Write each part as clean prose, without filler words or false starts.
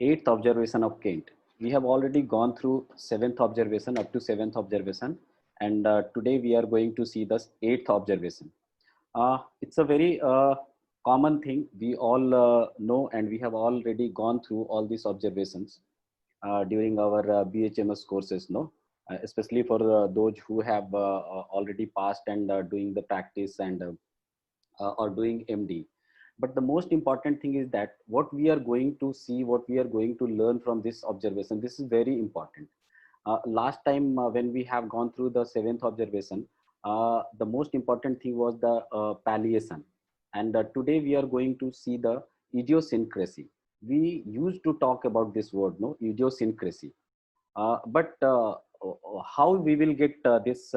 Eighth observation of Kent. We have already gone through seventh observation up to seventh observation, and today we are going to see the eighth observation. It's a very common thing. We all know, and we have already gone through all these observations during our BHMS courses, no? Especially for those who have already passed and doing the practice and or doing MD. But the most important thing is that what we are going to see, what we are going to learn from this observation, this is very important. Last time when we have gone through the seventh observation, the most important thing was the palliation. And today we are going to see the idiosyncrasy. We used to talk about this word, no, idiosyncrasy. But how we will get this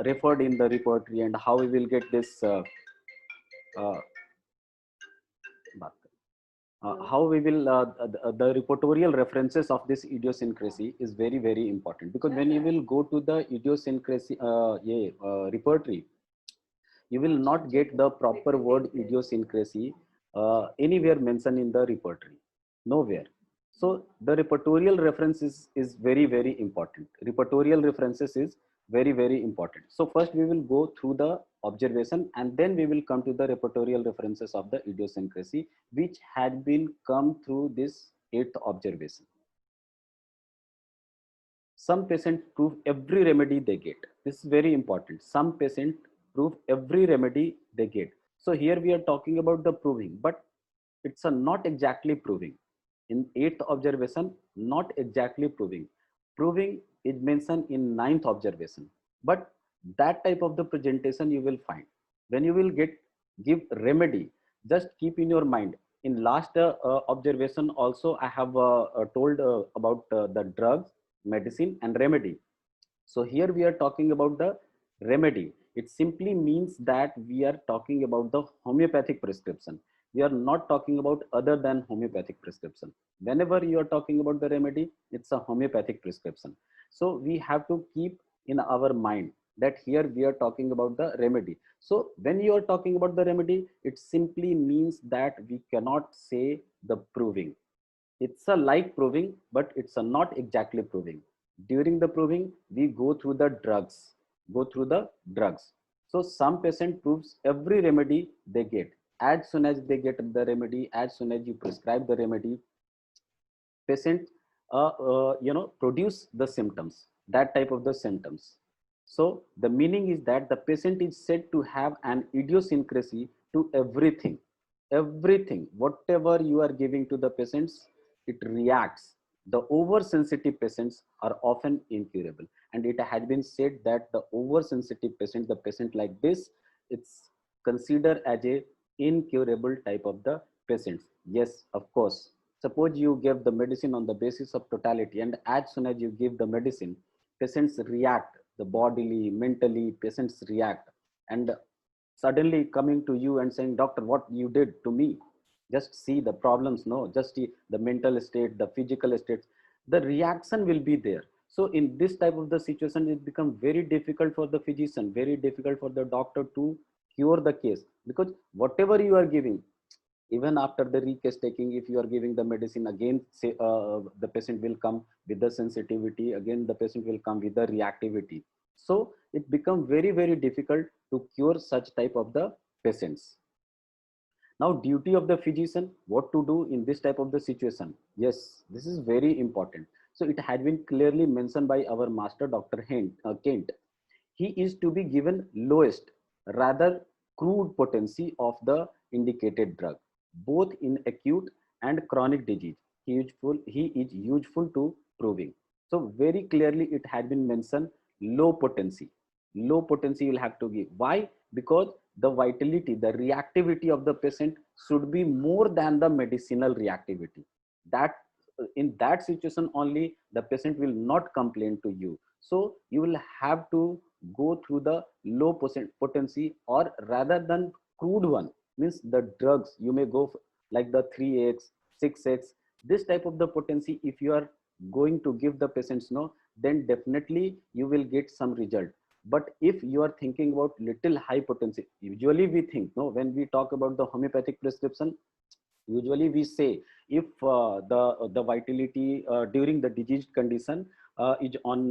referred in the repertory, and how we will get this uh, how we will the reportorial references of this idiosyncrasy is very very important, because when you will go to the idiosyncrasy repertory, you will not get the proper word idiosyncrasy anywhere mentioned in the repertory, nowhere. So the repertorial reference is very very important. Repertorial references is very very important. So first we will go through the observation, and then we will come to the repertorial references of the idiosyncrasy, which had been come through this eighth observation. Some patients prove every remedy they get. This is very important. Some patients prove every remedy they get. So here we are talking about the proving, but it's a not exactly proving. In eighth observation, not exactly proving. Proving is mentioned in ninth observation. But that type of the presentation you will find. When you will give remedy, just keep in your mind. In last observation also, I have told about the drugs, medicine and remedy. So here we are talking about the remedy. It simply means that we are talking about the homeopathic prescription. We are not talking about other than homeopathic prescription. Whenever you are talking about the remedy, it's a homeopathic prescription. So we have to keep in our mind that here we are talking about the remedy. So when you are talking about the remedy, it simply means that we cannot say the proving. It's a like proving, but it's a not exactly proving. During the proving, we go through the drugs. So some patient proves every remedy they get. As soon as they get the remedy, as soon as you prescribe the remedy, patient produce the symptoms, that type of the symptoms. So the meaning is that the patient is said to have an idiosyncrasy to everything whatever you are giving to the patients, it reacts. The oversensitive patients are often incurable, and it has been said that the oversensitive patient, the patient like this, it's considered as a incurable type of the patients. Yes, of course. Suppose you give the medicine on the basis of totality, and as soon as you give the medicine, patients react, the bodily, mentally, patients react, and suddenly coming to you and saying, doctor, what you did to me? Just see the problems, no, just see the mental state, the physical state, the reaction will be there. So in this type of the situation, it becomes very difficult for the physician, very difficult for the doctor to cure the case, because whatever you are giving, even after the recase taking, if you are giving the medicine again, say the patient will come with the sensitivity, again the patient will come with the reactivity. So it becomes very very difficult to cure such type of the patients. Now duty of the physician, what to do in this type of the situation? Yes, this is very important. So it had been clearly mentioned by our master, Dr. Kent. He is to be given lowest, rather crude potency of the indicated drug, both in acute and chronic disease. He is useful to proving. So very clearly it had been mentioned low potency. Low potency you'll have to give. Why? Because the vitality, the reactivity of the patient should be more than the medicinal reactivity. That in that situation only the patient will not complain to you. So you will have to go through the low potency, or rather than crude one, means the drugs you may go like the 3x 6x, this type of the potency. If you are going to give the patients, no, then definitely you will get some result. But if you are thinking about little high potency, usually we think, no, when we talk about the homeopathic prescription, Usually we say if the vitality during the disease condition is on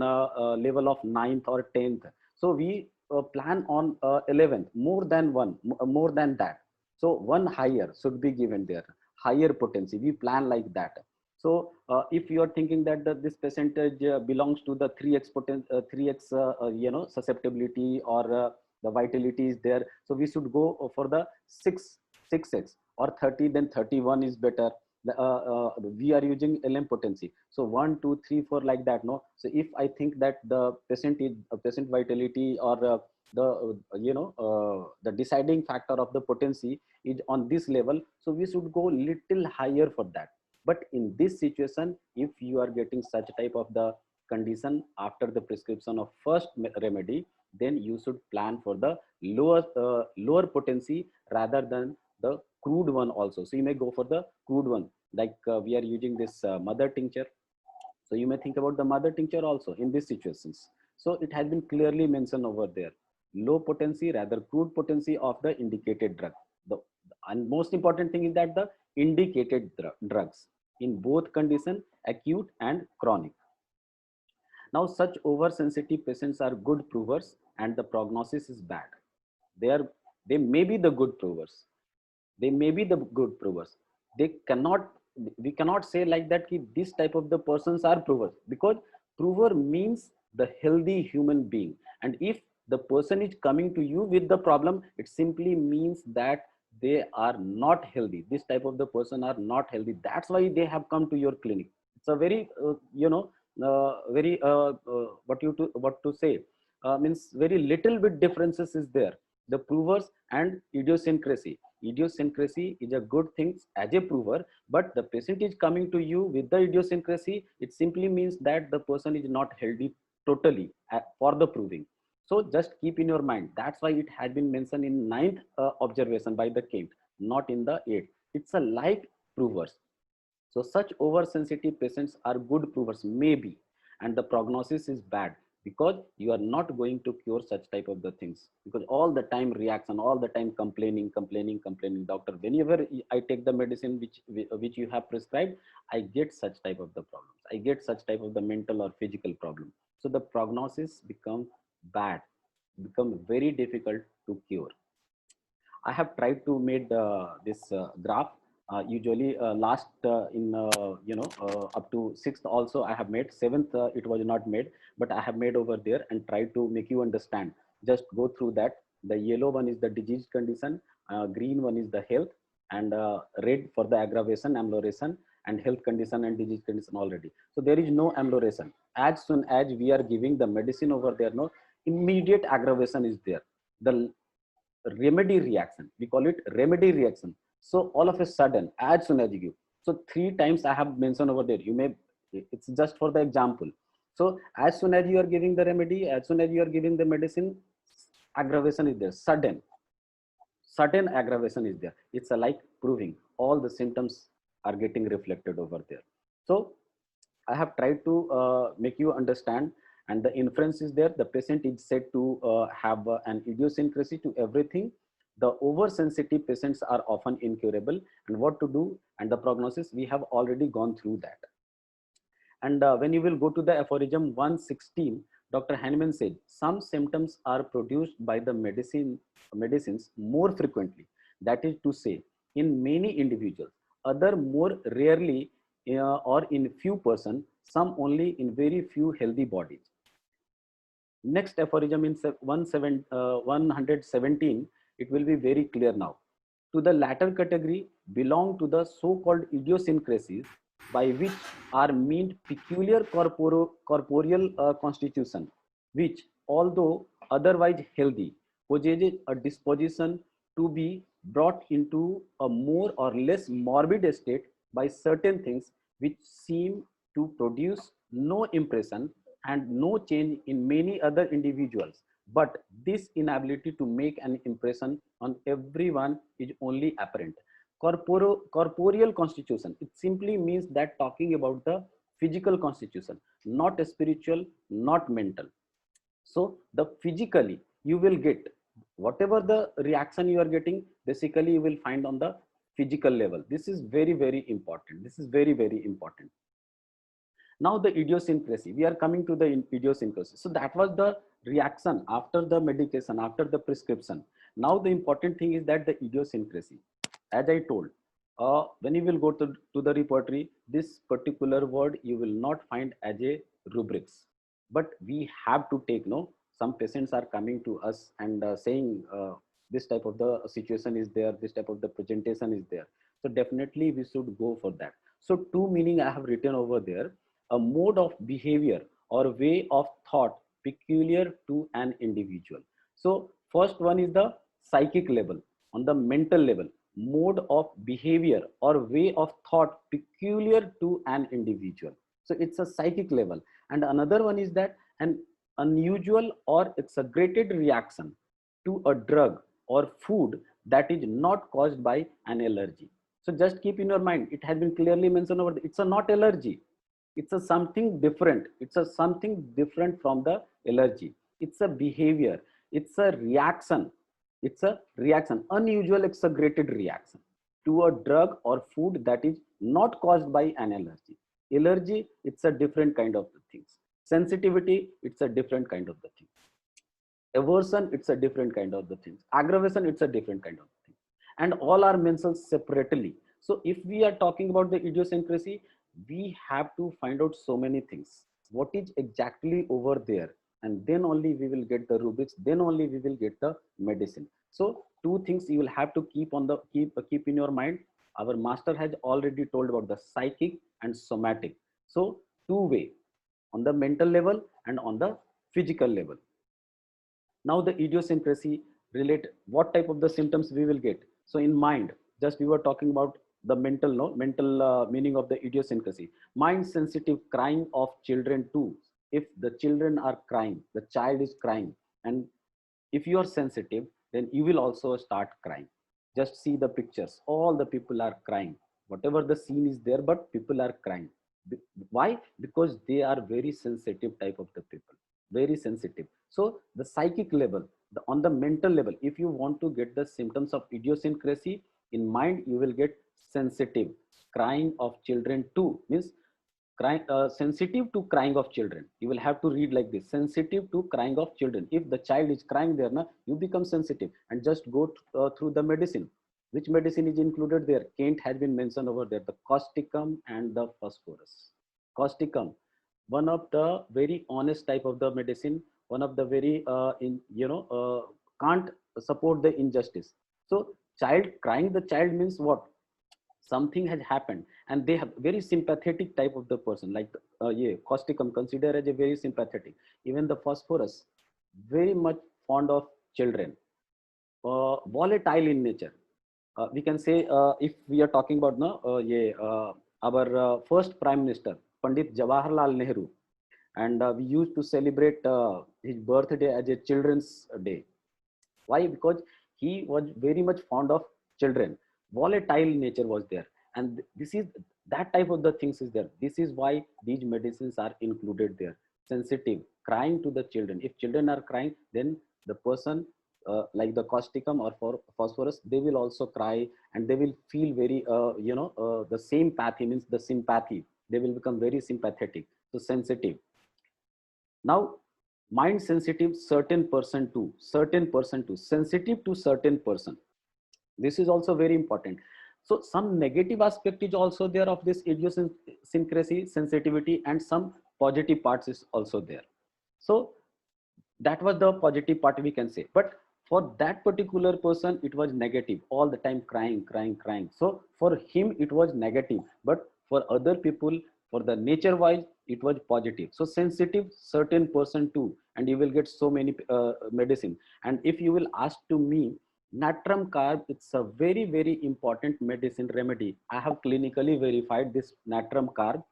level of ninth or 10th, so we plan on 11th, more than one, more than that. So one higher should be given there, higher potency, we plan like that. So if you are thinking that this percentage belongs to the 3x 3x susceptibility, or the vitality is there, so we should go for the 6x or 30, then 31 is better. We are using LM potency, so 1 2 3 4 like that, no. So if I think that the percentage percent vitality, or the deciding factor of the potency is on this level, so we should go little higher for that. But in this situation, if you are getting such type of the condition after the prescription of first remedy, then you should plan for the lower potency rather than the crude one also. So you may go for the crude one, like we are using this mother tincture. So you may think about the mother tincture also in these situations. So it has been clearly mentioned over there, low potency rather crude potency of the indicated drug. The and most important thing is that the indicated drugs in both condition, acute and chronic. Now such oversensitive patients are good provers and the prognosis is bad. They may be the good provers, they may be the good provers. They cannot, we cannot say like that ki this type of the persons are provers, because prover means the healthy human being. And if the person is coming to you with the problem, it simply means that they are not healthy, this type of the person are not healthy, that's why they have come to your clinic. It's a very very what to say, means very little bit differences is there, the provers and idiosyncrasy. Idiosyncrasy is a good thing as a prover, but the patient is coming to you with the idiosyncrasy, it simply means that the person is not healthy totally for the proving. So just keep in your mind, that's why it had been mentioned in ninth observation by the Kent, not in the eighth. It's a like provers. So such oversensitive patients are good provers, maybe, and the prognosis is bad, because you are not going to cure such type of the things, because all the time reaction, all the time complaining, doctor, whenever I take the medicine which you have prescribed, I get such type of the problems, I get such type of the mental or physical problem. So the prognosis become bad, become very difficult to cure. I have tried to make this graph. Usually, last in up to sixth also I have made. Seventh it was not made, but I have made over there and tried to make you understand. Just go through that. The yellow one is the disease condition, green one is the health, and red for the aggravation, amelioration, and health condition and disease condition already. So there is no amelioration. As soon as we are giving the medicine over there, no immediate aggravation is there. The remedy reaction, we call it remedy reaction. So all of a sudden, as soon as you give, so three times I have mentioned over there, you may, it's just for the example. So as soon as you are giving the remedy, as soon as you are giving the medicine, aggravation is there, sudden aggravation is there. It's a like proving all the symptoms are getting reflected over there. So I have tried to make you understand, and the inference is there. The patient is said to have an idiosyncrasy to everything. The oversensitive patients are often incurable, and what to do, and the prognosis, we have already gone through that. And when you will go to the aphorism 116, Dr. Hahnemann said, some symptoms are produced by the medicines more frequently. That is to say, in many individuals, other more rarely, or in few person, some only in very few healthy bodies. Next aphorism in 117, it will be very clear now. To the latter category belong to the so-called idiosyncrasies, by which are meant peculiar corporeal constitution, which, although otherwise healthy, possesses a disposition to be brought into a more or less morbid state by certain things which seem to produce no impression and no change in many other individuals. But this inability to make an impression on everyone is only apparent. Corporeal constitution, it simply means that talking about the physical constitution, not spiritual, not mental. So the physically you will get whatever the reaction you are getting, basically you will find on the physical level. This is very, very important. This is very, very important. Now the idiosyncrasy, we are coming to the idiosyncrasy. So that was the reaction after the medication, after the prescription. Now the important thing is that the idiosyncrasy, as I told, when you will go to the repertory, this particular word you will not find as a rubrics, but we have to take, no, some patients are coming to us and saying this type of the situation is there, this type of the presentation is there. So definitely we should go for that. So two meaning I have written over there: a mode of behavior or way of thought peculiar to an individual. So first one is the psychic level, on the mental level, mode of behavior or way of thought peculiar to an individual. So it's a psychic level. And another one is that an unusual or exaggerated reaction to a drug or food that is not caused by an allergy. So just keep in your mind, it has been clearly mentioned over, it's a not allergy, it's a something different, it's a something different from the allergy, it's a behavior, it's a reaction, it's a reaction, unusual exaggerated reaction to a drug or food that is not caused by an allergy. Allergy, it's a different kind of the things. Sensitivity, it's a different kind of the thing. Aversion, it's a different kind of the things. Aggravation, it's a different kind of thing. And all are mentioned separately. So if we are talking about the idiosyncrasy, we have to find out so many things. What is exactly over there? And then only we will get the rubrics, then only we will get the medicine. So two things you will have to keep on the keep in your mind. Our master has already told about the psychic and somatic. So two way, on the mental level and on the physical level. Now the idiosyncrasy relate what type of the symptoms we will get. So in mind, just we were talking about the mental, no, mental meaning of the idiosyncrasy. Mind sensitive crying of children too. If the children are crying, the child is crying, and if you are sensitive, then you will also start crying. Just see the pictures, all the people are crying, whatever the scene is there, but people are crying. Why? Because they are very sensitive type of the people, very sensitive. So the psychic level, on the mental level, if you want to get the symptoms of idiosyncrasy, in mind you will get sensitive crying of children too, means crying, sensitive to crying of children. You will have to read like this: sensitive to crying of children. If the child is crying there, na, you become sensitive. And just go through the medicine. Which medicine is included there? Kent has been mentioned over there: the causticum and the phosphorus. Causticum, one of the very honest type of the medicine, one of the very can't support the injustice. So child crying, the child means what? Something has happened, and they have very sympathetic type of the person, like yeah, causticum considered as a very sympathetic. Even the phosphorus, very much fond of children, volatile in nature. We can say, if we are talking about no, yeah, our first prime minister Pandit Jawaharlal Nehru, and we used to celebrate his birthday as a children's day. Why? Because he was very much fond of children. Volatile nature was there, and this is that type of the things is there. This is why these medicines are included there. Sensitive, crying to the children. If children are crying, then the person, like the causticum or for phosphorus, they will also cry, and they will feel very the same pathy, means the sympathy. They will become very sympathetic. So sensitive. Now mind sensitive, certain person to sensitive to certain person. This is also very important. So some negative aspect is also there of this idiosyncrasy, sensitivity, and some positive parts is also there. So that was the positive part, we can say. But for that particular person, it was negative, all the time crying, crying, crying. So for him it was negative, but for other people, for the nature wise, it was positive. So sensitive certain person too, and you will get so many medicine. And if you will ask to me, natrum carb, it's a very, very important medicine remedy. I have clinically verified this natrum carb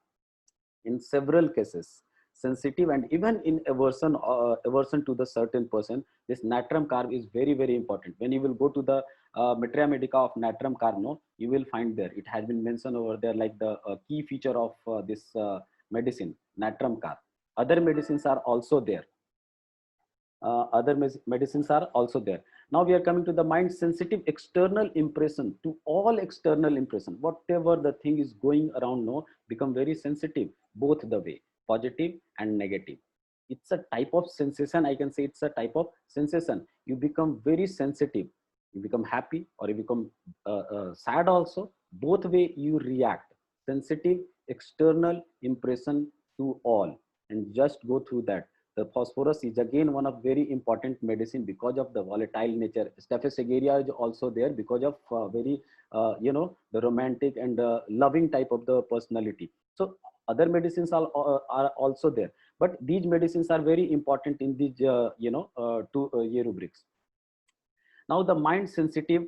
in several cases. Sensitive and even in aversion to the certain person, this natrum carb is very, very important. When you will go to the Materia Medica of natrum carb, no, you will find there, it has been mentioned over there, like the key feature of this medicine, natrum carb. Other medicines are also there. Other medicines are also there. Now we are coming to the mind sensitive external impression, to all external impression, whatever the thing is going around, no, become very sensitive, both the way, positive and negative. It's a type of sensation, I can say it's a type of sensation. You become very sensitive, you become happy or you become sad also, both way you react. Sensitive external impression to all. And just go through that. The phosphorus is again one of very important medicine because of the volatile nature. Staph aureus is also there because of very the romantic and loving type of the personality. So other medicines are also there, but these medicines are very important in these two rubrics. Now the mind sensitive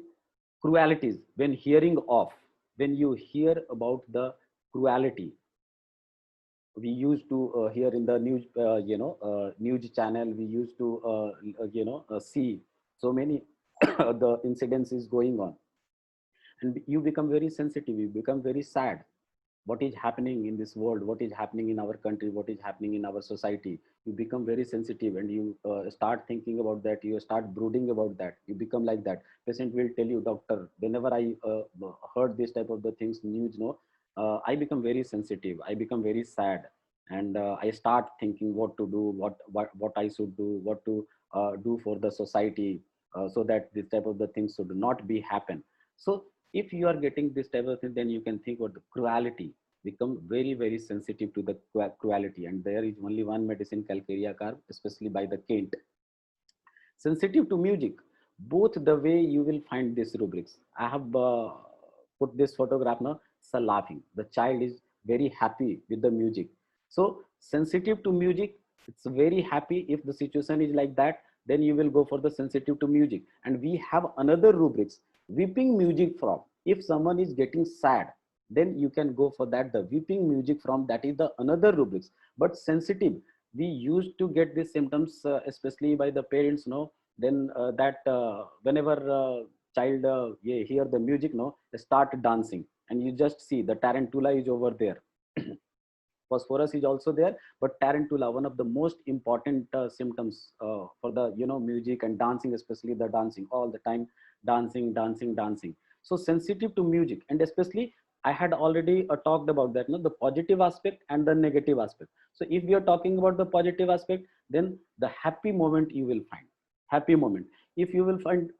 cruelties, when hearing of, when you hear about the cruelty, we used to hear in the news, news channel, we used to see so many the incidents is going on, and you become very sensitive, you become very sad. What is happening in this world, what is happening in our country, what is happening in our society, you become very sensitive, and you start thinking about that, you start brooding about that, you become like that. Patient will tell you, doctor, whenever I heard this type of the things news, no, I become very sensitive, I become very sad, and I start thinking what to do, what I should do, what to do for the society, so that this type of the things should not be happen. So if you are getting this type of thing, then you can think about the cruelty, become very, very sensitive to the cruelty. And there is only one medicine, calcarea carb, especially by the Kent. Sensitive to music, both the way you will find this rubrics. I have put this photograph now, so laughing. The child is very happy with the music. So sensitive to music, it's very happy. If the situation is like that, then you will go for the sensitive to music. And we have another rubrics, weeping music from. If someone is getting sad, then you can go for that, the weeping music from, that is the another rubrics. But sensitive, we used to get these symptoms especially by the parents, no, then that whenever child hear the music, no, they start dancing, and you just see the tarantula is over there. Phosphorus is also there, but tarantula, one of the most important symptoms for the music and dancing, especially the dancing, all the time dancing, dancing, dancing. So sensitive to music, and especially I had already talked about that, no, the positive aspect and the negative aspect. So if we are talking about the positive aspect, then the happy moment you will find, happy moment. If you will find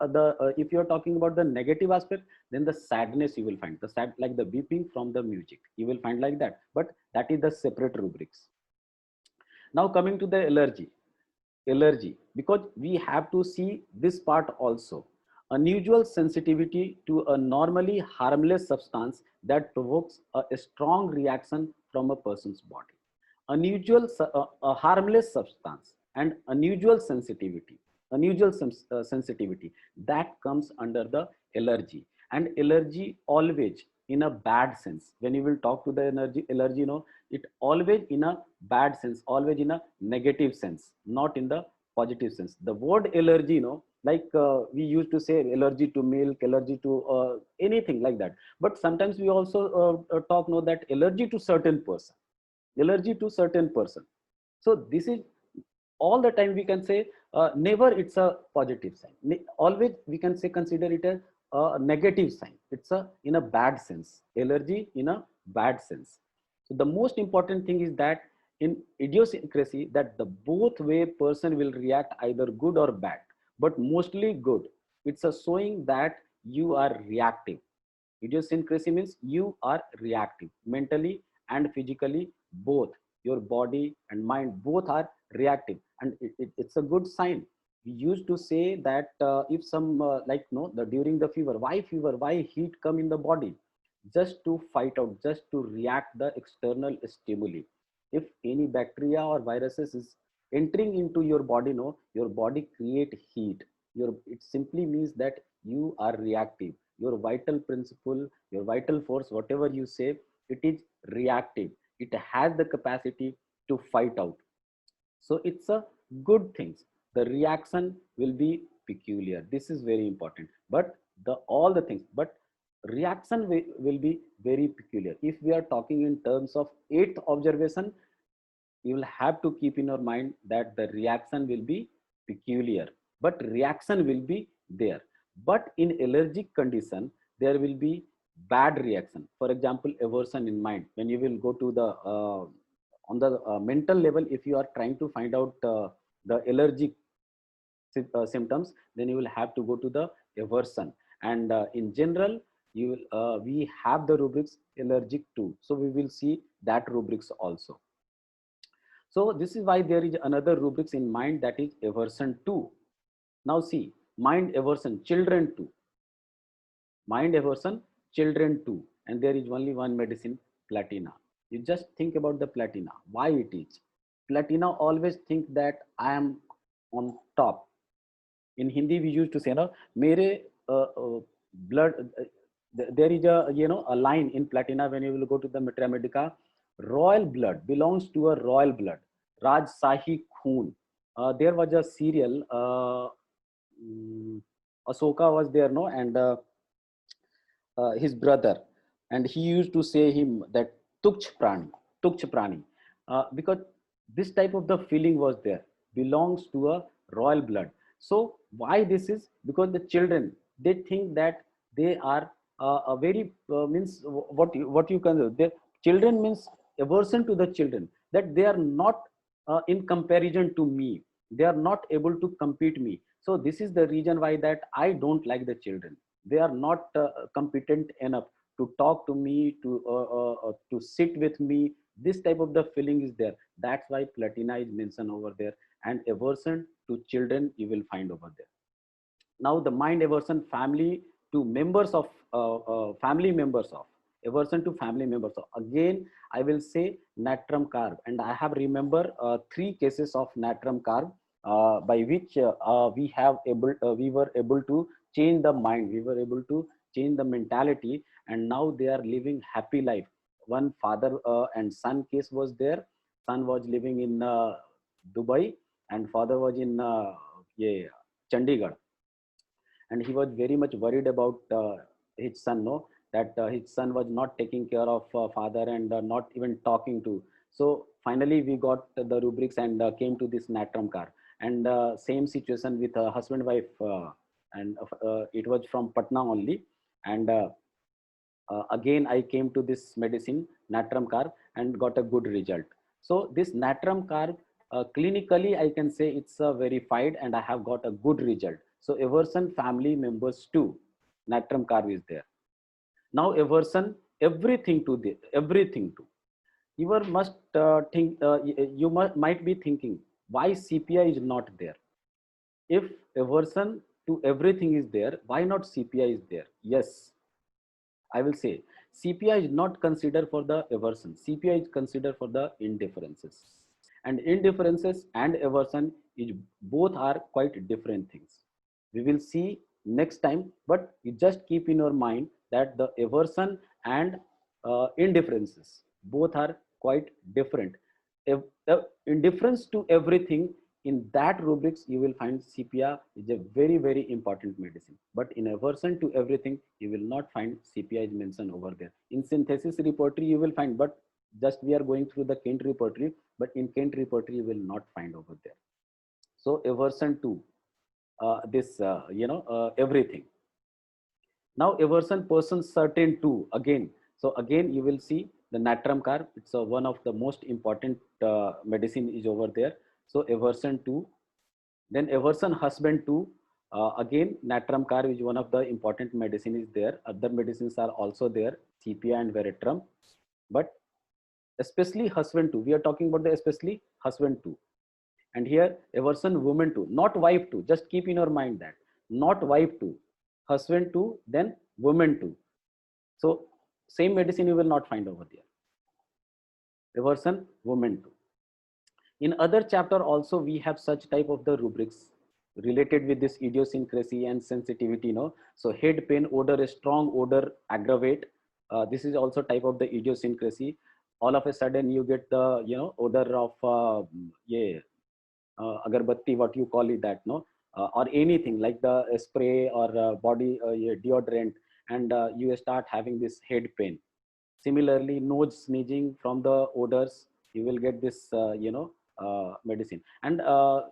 if you are talking about the negative aspect, then the sadness you will find, the sad, like the weeping from the music, you will find like that. But that is the separate rubrics. Now coming to the allergy, because we have to see this part also. Unusual sensitivity to a normally harmless substance that provokes a strong reaction from a person's body. Unusual, a harmless substance and unusual sensitivity, that comes under the allergy. And allergy always in a bad sense. When you will talk to the allergy, it always in a bad sense, always in a negative sense, not in the positive sense. The word allergy, like we used to say allergy to milk, allergy to anything like that. But sometimes we also talk, that allergy to certain person, allergy to certain person. So this is all the time we can say, never it's a positive sign. Always we can say consider it a negative sign. It's a in a bad sense, allergy in a bad sense. So the most important thing is that in idiosyncrasy, that the both way person will react either good or bad, but mostly good. It's a showing that you are reactive. Idiosyncrasy means you are reactive mentally and physically, both your body and mind both are reactive, and it's a good sign. We used to say that if some like no the during the fever, why heat come in the body, just to fight out, just to react the external stimuli. If any bacteria or viruses is entering into your body, no, your body create heat. Your, it simply means that you are reactive. Your vital principle, your vital force, whatever you say, it is reactive. It has the capacity to fight out. So it's a good thing. The reaction will be peculiar. This is very important. But the all the things, but reaction will be very peculiar. If we are talking in terms of eighth observation, you will have to keep in your mind that the reaction will be peculiar, but reaction will be there. But in allergic condition, there will be bad reaction. For example, aversion in mind. When you will go to the on the mental level, if you are trying to find out the allergic symptoms, then you will have to go to the aversion. And in general, you will we have the rubrics allergic to, so we will see that rubrics also. So this is why there is another rubrics in mind, that is aversion to. Now see, mind aversion, children to. Mind aversion, children to. And there is only one medicine, Platina. You just think about the Platina, why it is. Platina always think that I am on top. In Hindi, we used to say, no, mere blood, there is a, a line in Platina when you will go to the Mitra Medica, royal blood belongs to a royal blood, Rajshahi Khoon. There was a serial, Asoka was there, no, and his brother, and he used to say him that Tukch Prani, because this type of the feeling was there, belongs to a royal blood. So why this is? Because the children, they think that they are a very means what you can do. The children means aversion to the children, that they are not in comparison to me. They are not able to compete me. So this is the reason why that I don't like the children. They are not competent enough to talk to me, to sit with me. This type of the feeling is there. That's why Platina is mentioned over there. And aversion to children you will find over there. Now the mind aversion, family to members of family members of, aversion to family members of. Again, I will say natrum carb, and I have remember 3 cases of natrum carb by which we were able to change the mind, we were able to change the mentality, and now they are living happy life. One father and son case was there. Son was living in Dubai, and father was in yeah, Chandigarh, and he was very much worried about his son, no, that his son was not taking care of father and not even talking to. So finally we got the rubrics and came to this natrum car, and same situation with husband wife, and it was from Patna only. And again I came to this medicine natrum carb and got a good result. So this natrum carb, clinically I can say it's verified, and I have got a good result. So aversion family members too, natrum carb is there. Now aversion everything to the everything to. You must think, might be thinking, why CPI is not there? If aversion to everything is there, why not CPI is there? Yes, I will say CPI is not considered for the aversion. CPI is considered for the indifferences. And indifferences and aversion is both are quite different things. We will see next time, but you just keep in your mind that the aversion and indifferences both are quite different. If, indifference to everything, in that rubrics you will find CPI is a very, very important medicine. But in aversion to everything, you will not find CPI is mentioned over there. In synthesis repertory you will find, but just we are going through the Kent repertory, but in Kent repertory you will not find over there. So aversion to this everything. Now aversion person certain to, again. So again you will see the natrum carb. It's one of the most important medicine is over there. So aversion to, then aversion husband to, again natrum carb is one of the important medicine is there. Other medicines are also there, CPI and veratrum, but especially husband to. We are talking about the especially husband to. And here aversion woman to, not wife to. Just keep in your mind that not wife to, husband to, then woman to. So same medicine you will not find over there. Aversion woman to. In other chapter also we have such type of the rubrics related with this idiosyncrasy and sensitivity, you know. So head pain, odor, a strong odor aggravate. This is also type of the idiosyncrasy. All of a sudden you get the odor of agarbatti, what you call it that, no, or anything like the spray or body deodorant, and you start having this head pain. Similarly, nose sneezing from the odors, you will get this medicine. And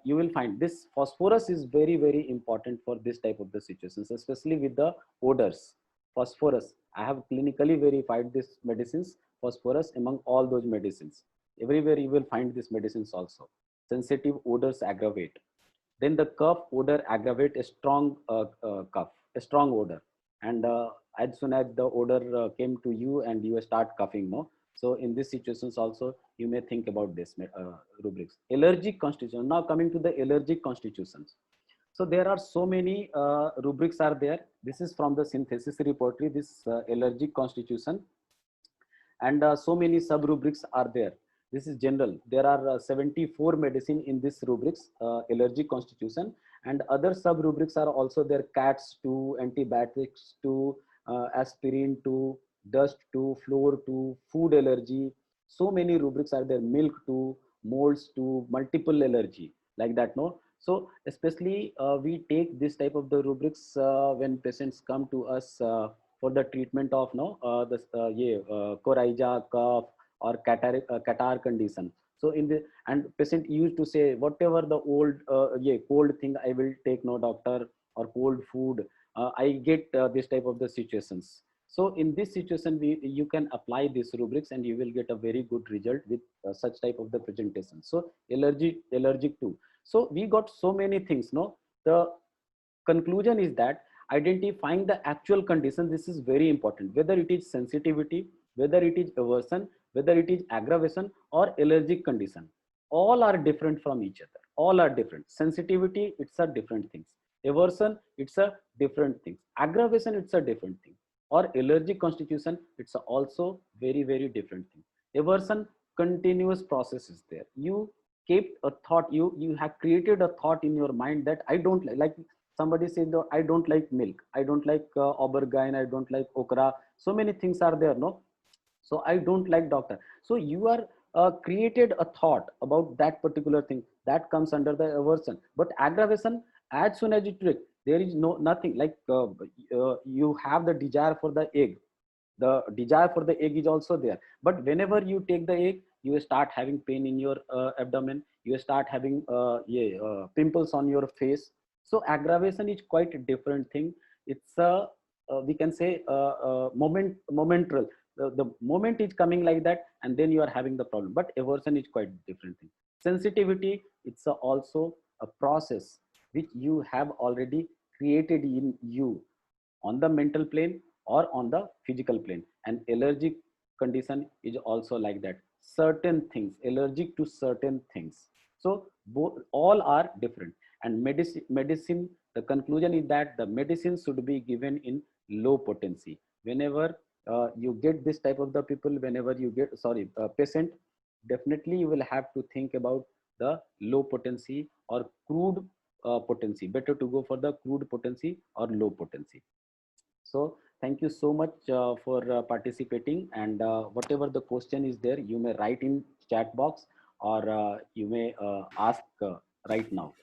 you will find this phosphorus is very, very important for this type of the situations, especially with the odors. Phosphorus, I have clinically verified this medicines, phosphorus among all those medicines. Everywhere you will find these medicines also. Sensitive odors aggravate. Then the cough odor aggravate a strong cough, a strong odor. And as soon as the odor came to you and you start coughing, no? So in these situations also, you may think about this rubrics. Allergic constitution. Now coming to the allergic constitutions. So there are so many rubrics are there. This is from the synthesis repertory, this allergic constitution. And so many sub rubrics are there. This is general. There are 74 medicine in this rubrics, allergic constitution, and other sub rubrics are also there. Cats to antibiotics to aspirin to dust to floor to food allergy. So many rubrics are there. Milk to molds to multiple allergy, like that, no? So especially we take this type of the rubrics when patients come to us for the treatment of coryza, cough, or catarrh condition. So in the, and patient used to say whatever the old cold thing I will take, no doctor, or cold food, I get this type of the situations. So in this situation, you can apply these rubrics and you will get a very good result with such type of the presentation. So allergic to. So we got so many things. No, the conclusion is that identifying the actual condition, this is very important, whether it is sensitivity, whether it is aversion, whether it is aggravation or allergic condition, all are different from each other. All are different. Sensitivity, it's a different things. Aversion, it's a different thing. Aggravation, it's a different thing. Or allergic constitution, it's also very, very different thing. Aversion, continuous process is there. You kept a thought, you have created a thought in your mind that I don't like somebody said, no, I don't like milk, I don't like aubergine, I don't like okra. So many things are there, no? So I don't like doctor. So you are created a thought about that particular thing that comes under the aversion. But aggravation, as soon as you take, there is no nothing like you have the desire for the egg. The desire for the egg is also there. But whenever you take the egg, you start having pain in your abdomen. You start having pimples on your face. So aggravation is quite a different thing. It's a we can say momental. The moment is coming like that, and then you are having the problem. But aversion is quite different thing. Sensitivity, it's also a process which you have already created in you on the mental plane or on the physical plane. And allergic condition is also like that. Certain things, allergic to certain things. So both, all are different. And medicine, the conclusion is that the medicine should be given in low potency. Whenever you get this type of the people, whenever you get, patient, definitely you will have to think about the low potency or crude potency. Better to go for the crude potency or low potency. So thank you so much for participating, and whatever the question is there, you may write in chat box, or you may ask right now.